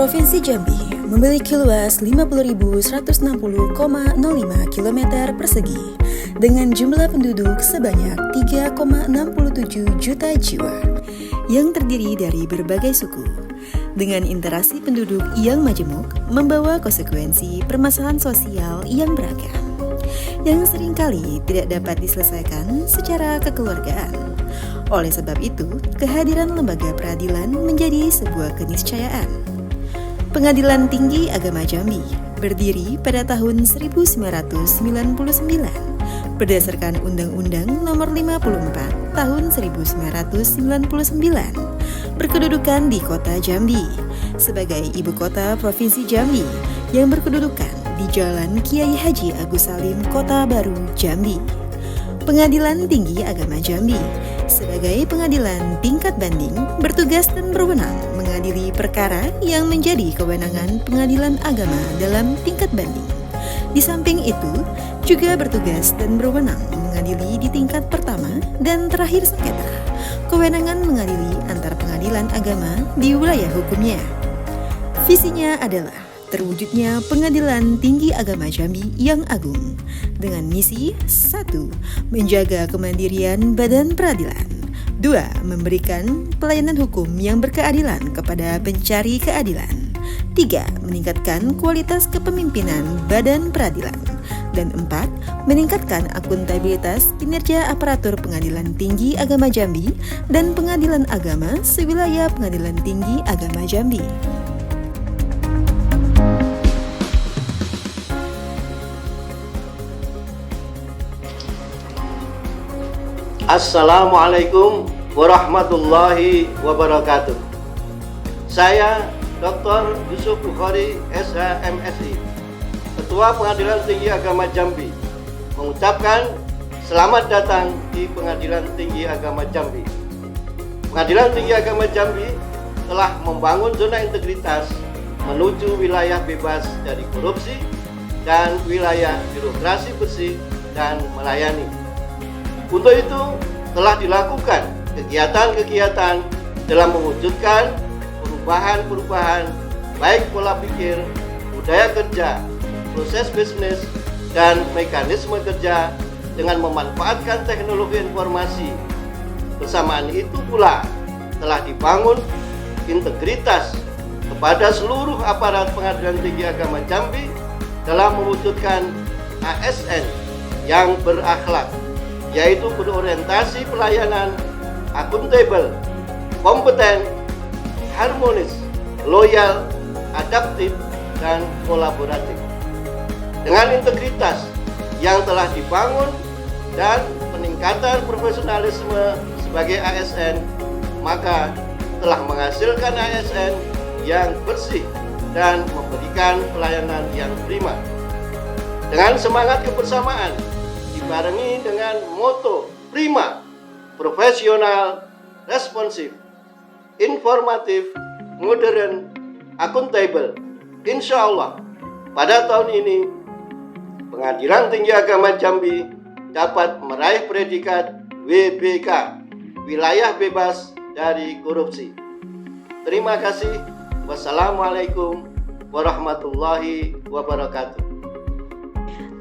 Provinsi Jambi memiliki luas 50.160,05 km persegi dengan jumlah penduduk sebanyak 3,67 juta jiwa yang terdiri dari berbagai suku. Dengan interaksi penduduk yang majemuk membawa konsekuensi permasalahan sosial yang beragam yang seringkali tidak dapat diselesaikan secara kekeluargaan. Oleh sebab itu, kehadiran lembaga peradilan menjadi sebuah keniscayaan. Pengadilan Tinggi Agama Jambi berdiri pada tahun 1999 berdasarkan Undang-Undang Nomor 54 Tahun 1999 berkedudukan di Kota Jambi sebagai ibu kota Provinsi Jambi yang berkedudukan di Jalan Kiai Haji Agus Salim, Kota Baru, Jambi. Pengadilan Tinggi Agama Jambi sebagai pengadilan tingkat banding bertugas dan berwenang mengadili perkara yang menjadi kewenangan pengadilan agama dalam tingkat banding. Di samping itu, juga bertugas dan berwenang mengadili di tingkat pertama dan terakhir sengketa, kewenangan mengadili antar pengadilan agama di wilayah hukumnya. Visinya adalah terwujudnya Pengadilan Tinggi Agama Jambi yang agung dengan misi 1. Menjaga kemandirian badan peradilan. 2. Memberikan pelayanan hukum yang berkeadilan kepada pencari keadilan. 3. Meningkatkan kualitas kepemimpinan badan peradilan. Dan 4. Meningkatkan akuntabilitas kinerja aparatur Pengadilan Tinggi Agama Jambi dan Pengadilan Agama sewilayah Pengadilan Tinggi Agama Jambi. Assalamualaikum warahmatullahi wabarakatuh. Saya Dr. Yusuf Bukhari, SHMSI, Ketua Pengadilan Tinggi Agama Jambi, mengucapkan selamat datang di Pengadilan Tinggi Agama Jambi. Pengadilan Tinggi Agama Jambi telah membangun zona integritas menuju wilayah bebas dari korupsi dan wilayah birokrasi bersih dan melayani. Untuk itu, telah dilakukan kegiatan-kegiatan dalam mewujudkan perubahan-perubahan baik pola pikir, budaya kerja, proses bisnis, dan mekanisme kerja dengan memanfaatkan teknologi informasi. Bersamaan itu pula telah dibangun integritas kepada seluruh aparat Pengadilan Tinggi Agama Jambi dalam mewujudkan ASN yang berakhlak, yaitu berorientasi pelayanan, akuntabel, kompeten, harmonis, loyal, adaptif, dan kolaboratif. Dengan integritas yang telah dibangun dan peningkatan profesionalisme sebagai ASN, maka telah menghasilkan ASN yang bersih dan memberikan pelayanan yang prima. Dengan semangat kebersamaan dibarengi dengan moto prima, profesional, responsif, informatif, modern, akuntabel. Insya Allah, pada tahun ini Pengadilan Tinggi Agama Jambi dapat meraih predikat WBK, Wilayah Bebas dari Korupsi. Terima kasih. Wassalamualaikum warahmatullahi wabarakatuh.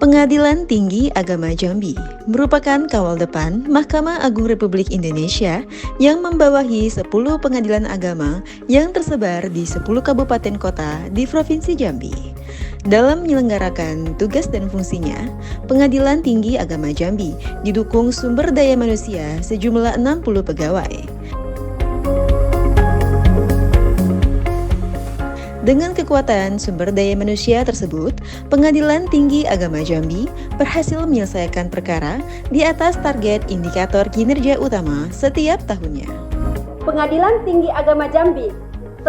Pengadilan Tinggi Agama Jambi merupakan kawal depan Mahkamah Agung Republik Indonesia yang membawahi 10 pengadilan agama yang tersebar di 10 kabupaten kota di Provinsi Jambi. Dalam menyelenggarakan tugas dan fungsinya, Pengadilan Tinggi Agama Jambi didukung sumber daya manusia sejumlah 60 pegawai. Dengan kekuatan sumber daya manusia tersebut, Pengadilan Tinggi Agama Jambi berhasil menyelesaikan perkara di atas target indikator kinerja utama setiap tahunnya. Pengadilan Tinggi Agama Jambi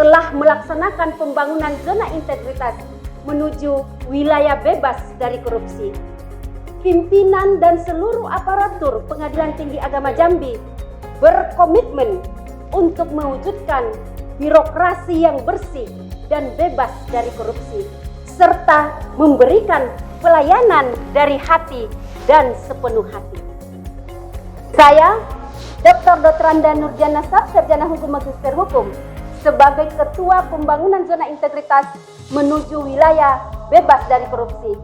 telah melaksanakan pembangunan zona integritas menuju wilayah bebas dari korupsi. Pimpinan dan seluruh aparatur Pengadilan Tinggi Agama Jambi berkomitmen untuk mewujudkan birokrasi yang bersih dan bebas dari korupsi, serta memberikan pelayanan dari hati dan sepenuh hati. Saya, Dr. Randa Nurjana Sab, Sarjana Hukum Magister Hukum, sebagai Ketua Pembangunan Zona Integritas menuju wilayah bebas dari korupsi,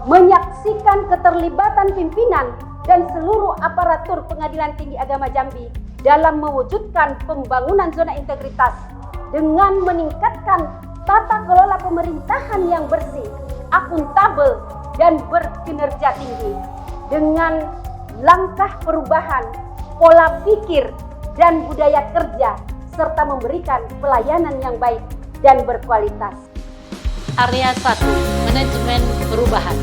menyaksikan keterlibatan pimpinan dan seluruh aparatur Pengadilan Tinggi Agama Jambi dalam mewujudkan pembangunan zona integritas dengan meningkatkan tata kelola pemerintahan yang bersih, akuntabel, dan berkinerja tinggi dengan langkah perubahan pola pikir dan budaya kerja serta memberikan pelayanan yang baik dan berkualitas. Area 1, Manajemen Perubahan.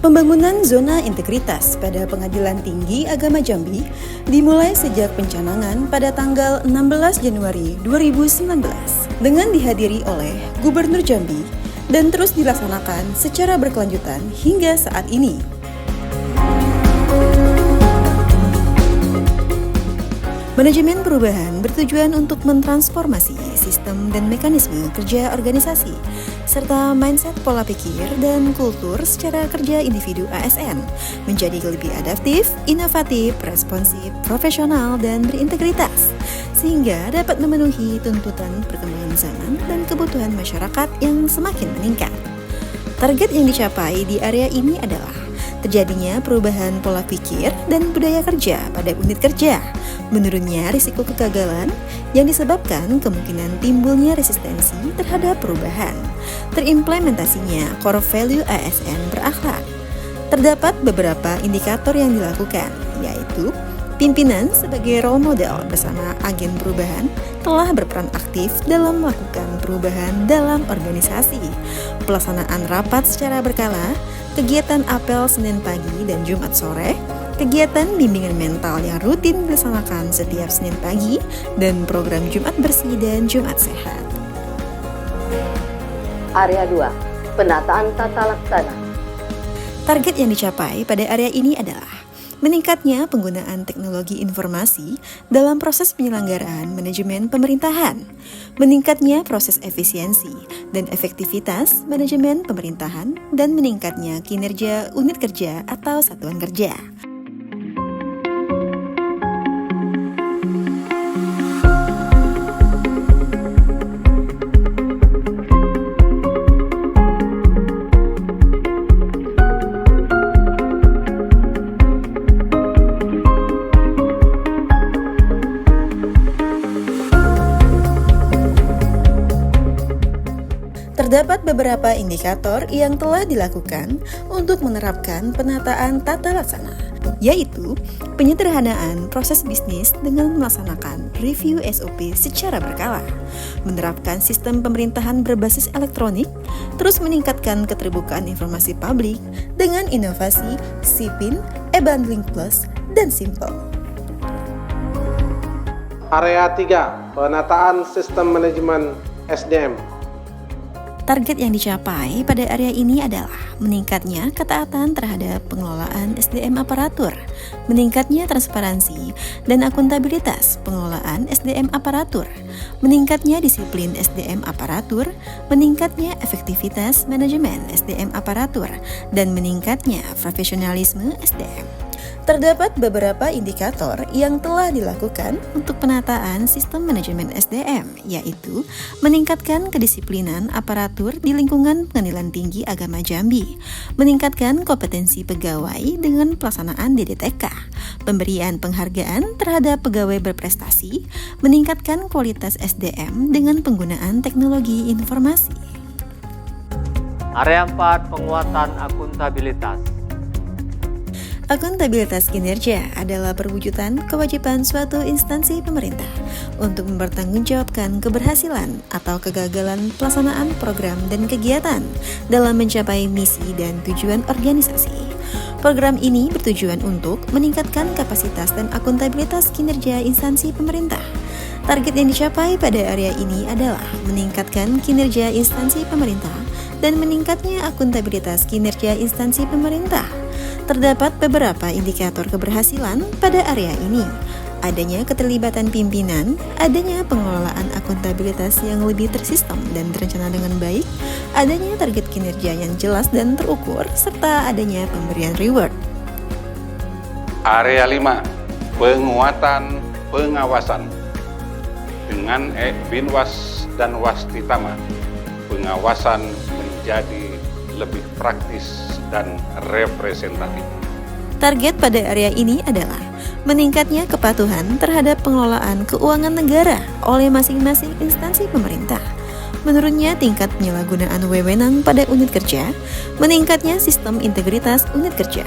Pembangunan zona integritas pada Pengadilan Tinggi Agama Jambi dimulai sejak pencanangan pada tanggal 16 Januari 2019 dengan dihadiri oleh Gubernur Jambi dan terus dilaksanakan secara berkelanjutan hingga saat ini. Manajemen perubahan bertujuan untuk mentransformasi sistem dan mekanisme kerja organisasi, serta mindset pola pikir dan kultur secara kerja individu ASN menjadi lebih adaptif, inovatif, responsif, profesional, dan berintegritas, sehingga dapat memenuhi tuntutan perkembangan zaman dan kebutuhan masyarakat yang semakin meningkat. Target yang dicapai di area ini adalah terjadinya perubahan pola pikir dan budaya kerja pada unit kerja, menurunnya risiko kegagalan yang disebabkan kemungkinan timbulnya resistensi terhadap perubahan, terimplementasinya core value ASN berakhlak. Terdapat beberapa indikator yang dilakukan, yaitu pimpinan sebagai role model bersama agen perubahan telah berperan aktif dalam melakukan perubahan dalam organisasi, pelaksanaan rapat secara berkala, kegiatan apel Senin pagi dan Jumat sore, kegiatan bimbingan mental yang rutin dilaksanakan setiap Senin pagi, dan program Jumat bersih dan Jumat sehat. Area 2, Penataan Tata Laksana. Target yang dicapai pada area ini adalah meningkatnya penggunaan teknologi informasi dalam proses penyelenggaraan manajemen pemerintahan, meningkatnya proses efisiensi dan efektivitas manajemen pemerintahan, dan meningkatnya kinerja unit kerja atau satuan kerja. Terdapat beberapa indikator yang telah dilakukan untuk menerapkan penataan tata laksana, yaitu penyederhanaan proses bisnis dengan melaksanakan review SOP secara berkala, menerapkan sistem pemerintahan berbasis elektronik, terus meningkatkan keterbukaan informasi publik dengan inovasi SIPIN, e-Bundling Plus, dan Simple. Area 3, Penataan Sistem Manajemen SDM. Target yang dicapai pada area ini adalah meningkatnya ketaatan terhadap pengelolaan SDM aparatur, meningkatnya transparansi dan akuntabilitas pengelolaan SDM aparatur, meningkatnya disiplin SDM aparatur, meningkatnya efektivitas manajemen SDM aparatur, dan meningkatnya profesionalisme SDM. Terdapat beberapa indikator yang telah dilakukan untuk penataan sistem manajemen SDM, yaitu meningkatkan kedisiplinan aparatur di lingkungan Pengadilan Tinggi Agama Jambi, meningkatkan kompetensi pegawai dengan pelaksanaan DDTK, pemberian penghargaan terhadap pegawai berprestasi, meningkatkan kualitas SDM dengan penggunaan teknologi informasi. Area 4, Penguatan Akuntabilitas. Akuntabilitas kinerja adalah perwujudan kewajiban suatu instansi pemerintah untuk mempertanggungjawabkan keberhasilan atau kegagalan pelaksanaan program dan kegiatan dalam mencapai misi dan tujuan organisasi. Program ini bertujuan untuk meningkatkan kapasitas dan akuntabilitas kinerja instansi pemerintah. Target yang dicapai pada area ini adalah meningkatkan kinerja instansi pemerintah dan meningkatnya akuntabilitas kinerja instansi pemerintah. Terdapat beberapa indikator keberhasilan pada area ini. adanya keterlibatan pimpinan, adanya pengelolaan akuntabilitas yang lebih tersistem dan terencana dengan baik, adanya target kinerja yang jelas dan terukur, serta adanya pemberian reward. Area 5, penguatan pengawasan. Dengan Binwas dan Wastitama, pengawasan menjadi lebih praktis dan representatif. Target pada area ini adalah meningkatnya kepatuhan terhadap pengelolaan keuangan negara oleh masing-masing instansi pemerintah, menurunnya tingkat penyalahgunaan wewenang pada unit kerja, meningkatnya sistem integritas unit kerja.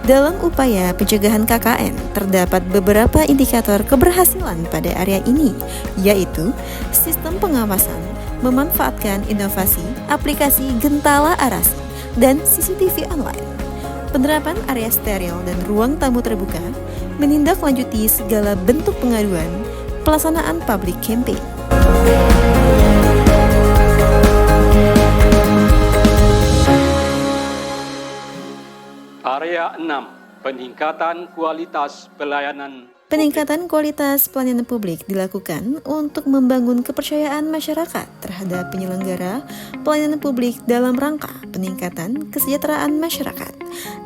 Dalam upaya pencegahan KKN, terdapat beberapa indikator keberhasilan pada area ini, yaitu sistem pengawasan, memanfaatkan inovasi, aplikasi Gentala Arasi, dan CCTV online. Penerapan area steril dan ruang tamu terbuka, menindaklanjuti segala bentuk pengaduan, pelaksanaan public campaign. Area 6, peningkatan kualitas pelayanan. Peningkatan kualitas pelayanan publik dilakukan untuk membangun kepercayaan masyarakat terhadap penyelenggara pelayanan publik dalam rangka peningkatan kesejahteraan masyarakat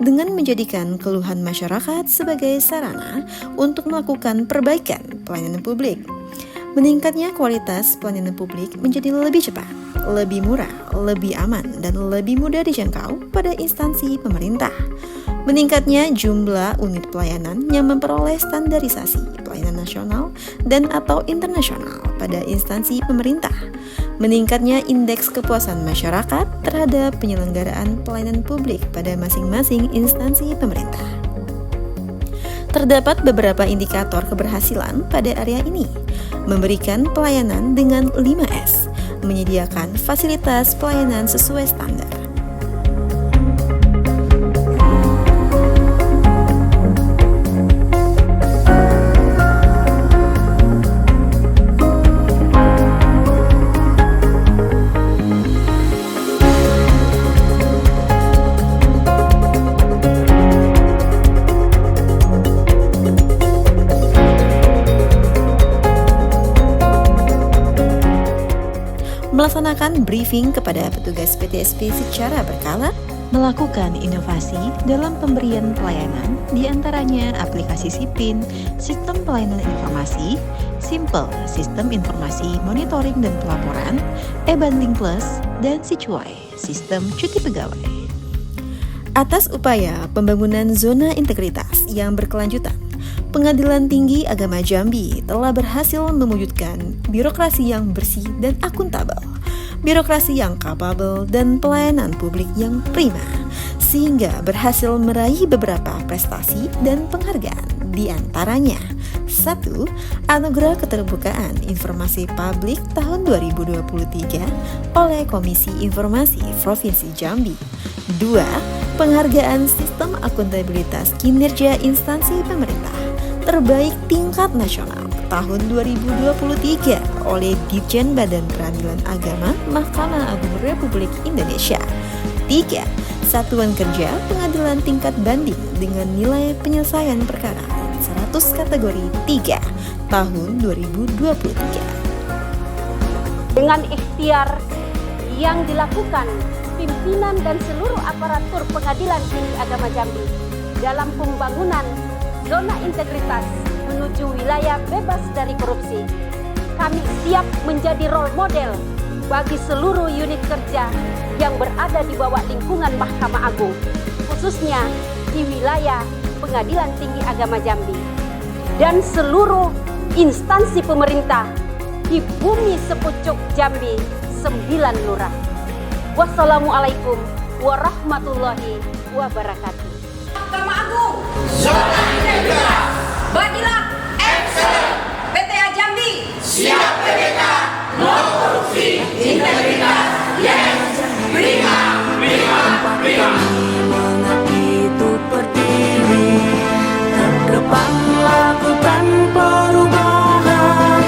dengan menjadikan keluhan masyarakat sebagai sarana untuk melakukan perbaikan pelayanan publik. Meningkatnya kualitas pelayanan publik menjadi lebih cepat, lebih murah, lebih aman, dan lebih mudah dijangkau pada instansi pemerintah. Meningkatnya jumlah unit pelayanan yang memperoleh standarisasi pelayanan nasional dan atau internasional pada instansi pemerintah. Meningkatnya indeks kepuasan masyarakat terhadap penyelenggaraan pelayanan publik pada masing-masing instansi pemerintah. Terdapat beberapa indikator keberhasilan pada area ini. Memberikan pelayanan dengan 5S, menyediakan fasilitas pelayanan sesuai standar. Melaksanakan briefing kepada petugas PTSP secara berkala, melakukan inovasi dalam pemberian pelayanan, diantaranya aplikasi SIPIN, Sistem Pelayanan Informasi, Simple, Sistem Informasi Monitoring dan Pelaporan, e-Bandling Plus, dan Sicuai, Sistem Cuti Pegawai. Atas upaya pembangunan zona integritas yang berkelanjutan, Pengadilan Tinggi Agama Jambi telah berhasil mewujudkan birokrasi yang bersih dan akuntabel, birokrasi yang kapabel, dan pelayanan publik yang prima, sehingga berhasil meraih beberapa prestasi dan penghargaan, di antaranya 1. Anugerah Keterbukaan Informasi Publik tahun 2023 oleh Komisi Informasi Provinsi Jambi. 2. Penghargaan Sistem Akuntabilitas Kinerja Instansi Pemerintah terbaik tingkat nasional tahun 2023 oleh Ditjen Badan Peradilan Agama Mahkamah Agung Republik Indonesia. 3. Satuan Kerja Pengadilan Tingkat Banding dengan nilai penyelesaian perkara 100 kategori 3 tahun 2023. Dengan ikhtiar yang dilakukan pimpinan dan seluruh aparatur Pengadilan Tinggi Agama Jambi dalam pembangunan zona integritas menuju wilayah bebas dari korupsi, kami siap menjadi role model bagi seluruh unit kerja yang berada di bawah lingkungan Mahkamah Agung, khususnya di wilayah Pengadilan Tinggi Agama Jambi dan seluruh instansi pemerintah di bumi sepucuk Jambi 9 lurah. Wassalamualaikum warahmatullahi wabarakatuh. Mahkamah Agung, zona integritas, Badilah, excellent, PTA Jambi, siap PBK, no korupsi, integritas, yes, prima. Mengabdi itu berdiri, terdepan lakukan perubahan,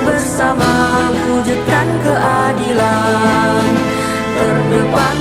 bersama wujudkan keadilan, terdepan